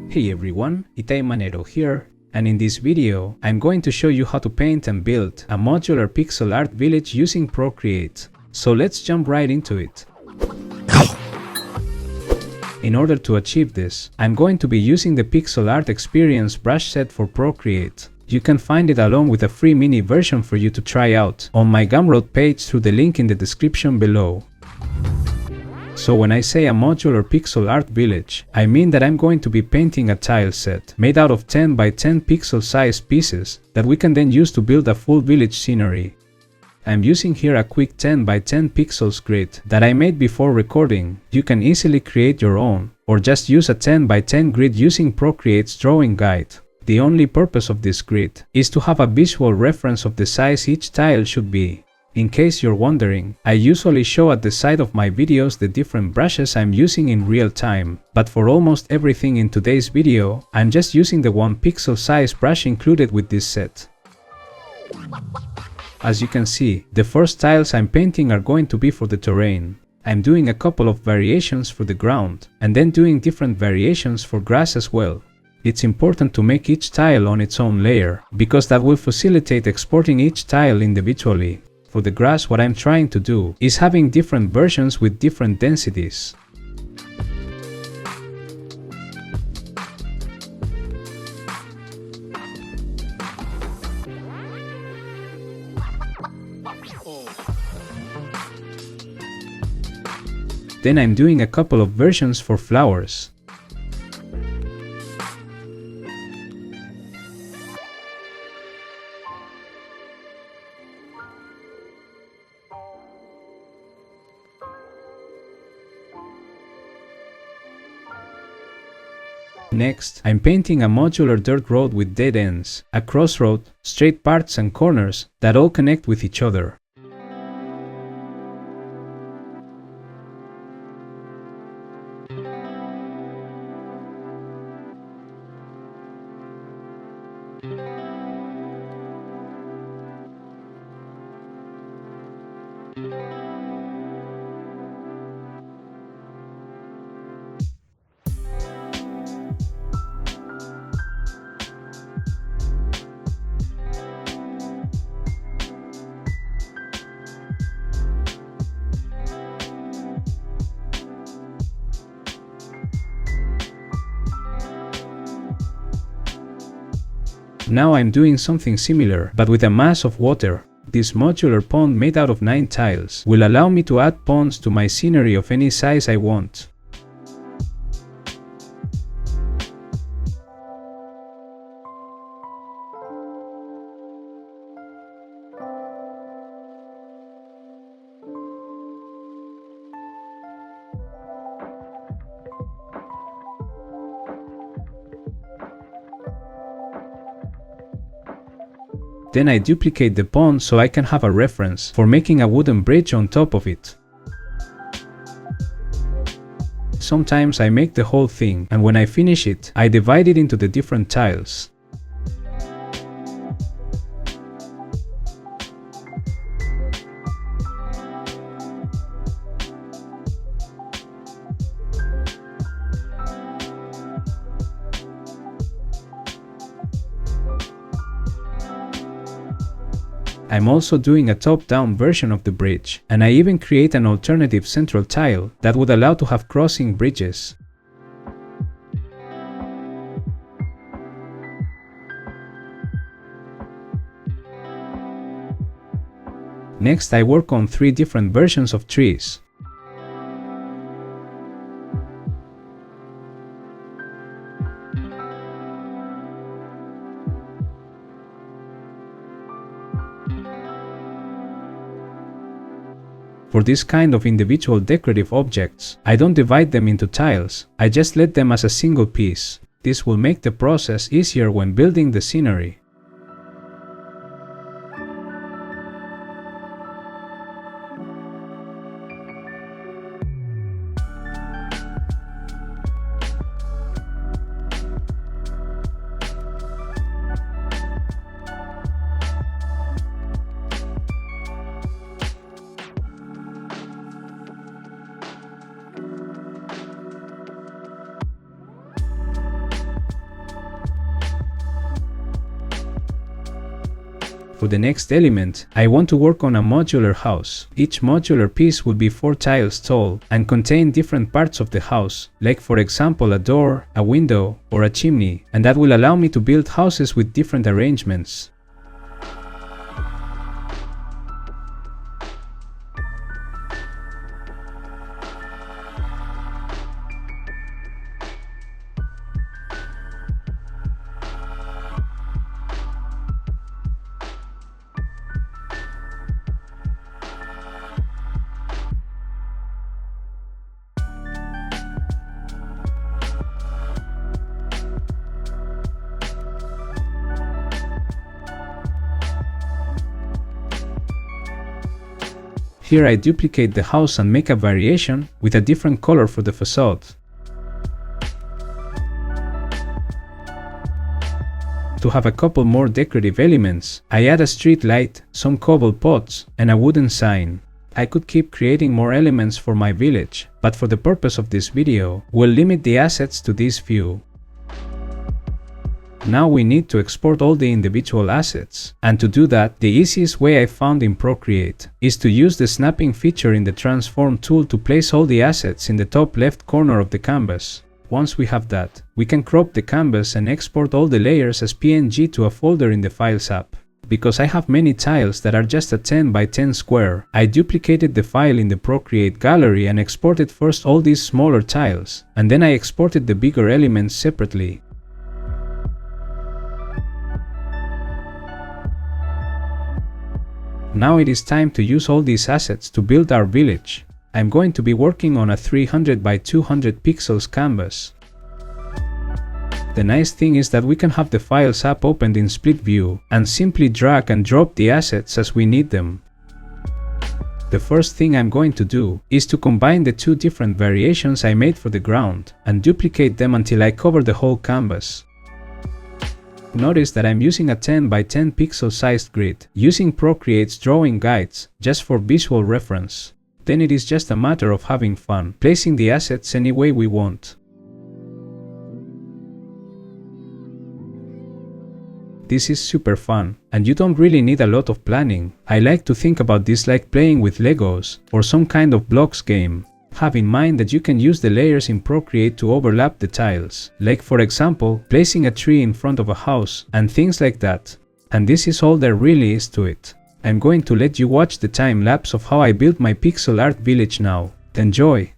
Hey everyone, Manero here, and in this video, I'm going to show you how to paint and build a modular pixel art village using Procreate. So let's jump right into it. In order to achieve this, I'm going to be using the Pixel Art Experience brush set for Procreate. You can find it along with a free mini version for you to try out on my Gumroad page through the link in the description below. So when I say a modular pixel art village, I mean that I'm going to be painting a tile set made out of 10 by 10 pixel sized pieces that we can then use to build a full village scenery. I'm using here a quick 10 by 10 pixels grid that I made before recording. You can easily create your own, or just use a 10 by 10 grid using Procreate's drawing guide. The only purpose of this grid is to have a visual reference of the size each tile should be. In case you're wondering, I usually show at the side of my videos the different brushes I'm using in real time, but for almost everything in today's video, I'm just using the 1 pixel size brush included with this set. As you can see, the first tiles I'm painting are going to be for the terrain. I'm doing a couple of variations for the ground, and then doing different variations for grass as well. It's important to make each tile on its own layer, because that will facilitate exporting each tile individually. For the grass, what I'm trying to do is having different versions with different densities. Then I'm doing a couple of versions for flowers. Next, I'm painting a modular dirt road with dead ends, a crossroad, straight parts and corners that all connect with each other. Now I'm doing something similar, but with a mass of water. This modular pond made out of 9 tiles will allow me to add ponds to my scenery of any size I want. Then I duplicate the pond so I can have a reference for making a wooden bridge on top of it. Sometimes I make the whole thing, and when I finish it, I divide it into the different tiles. I'm also doing a top-down version of the bridge, and I even create an alternative central tile that would allow to have crossing bridges. Next, I work on 3 different versions of trees. For this kind of individual decorative objects, I don't divide them into tiles, I just let them as a single piece. This will make the process easier when building the scenery. For the next element, I want to work on a modular house. Each modular piece will be 4 tiles tall and contain different parts of the house, like for example a door, a window, or a chimney, and that will allow me to build houses with different arrangements. Here I duplicate the house and make a variation with a different color for the facade. To have a couple more decorative elements, I add a street light, some cobble pots, and a wooden sign. I could keep creating more elements for my village, but for the purpose of this video, we'll limit the assets to these few. Now we need to export all the individual assets, and to do that, the easiest way I found in Procreate is to use the snapping feature in the transform tool to place all the assets in the top left corner of the canvas. Once we have that, we can crop the canvas and export all the layers as PNG to a folder in the Files app. Because I have many tiles that are just a 10 by 10 square, I duplicated the file in the Procreate gallery and exported first all these smaller tiles, and then I exported the bigger elements separately. Now it is time to use all these assets to build our village. I'm going to be working on a 300 by 200 pixels canvas. The nice thing is that we can have the Files app opened in split view and simply drag and drop the assets as we need them. The first thing I'm going to do is to combine the 2 different variations I made for the ground and duplicate them until I cover the whole canvas. Notice that I'm using a 10 by 10 pixel sized grid, using Procreate's drawing guides just for visual reference. Then it is just a matter of having fun, placing the assets any way we want. This is super fun, and you don't really need a lot of planning. I like to think about this like playing with Legos or some kind of blocks game. Have in mind that you can use the layers in Procreate to overlap the tiles, like for example, placing a tree in front of a house and things like that. And this is all there really is to it. I'm going to let you watch the time lapse of how I built my pixel art village now. Enjoy!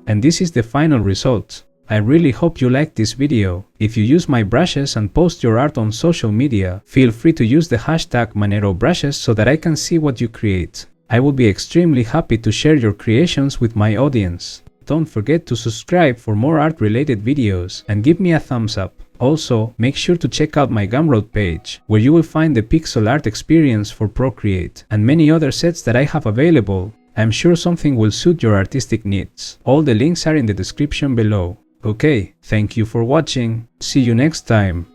And this is the final result. I really hope you liked this video. If you use my brushes and post your art on social media, feel free to use the hashtag Manero brushes so that I can see what you create. I will be extremely happy to share your creations with my audience. Don't forget to subscribe for more art related videos and give me a thumbs up. Also, make sure to check out my Gumroad page, where you will find the pixel art experience for Procreate and many other sets that I have available. I'm sure something will suit your artistic needs. All the links are in the description below. Okay, thank you for watching. See you next time.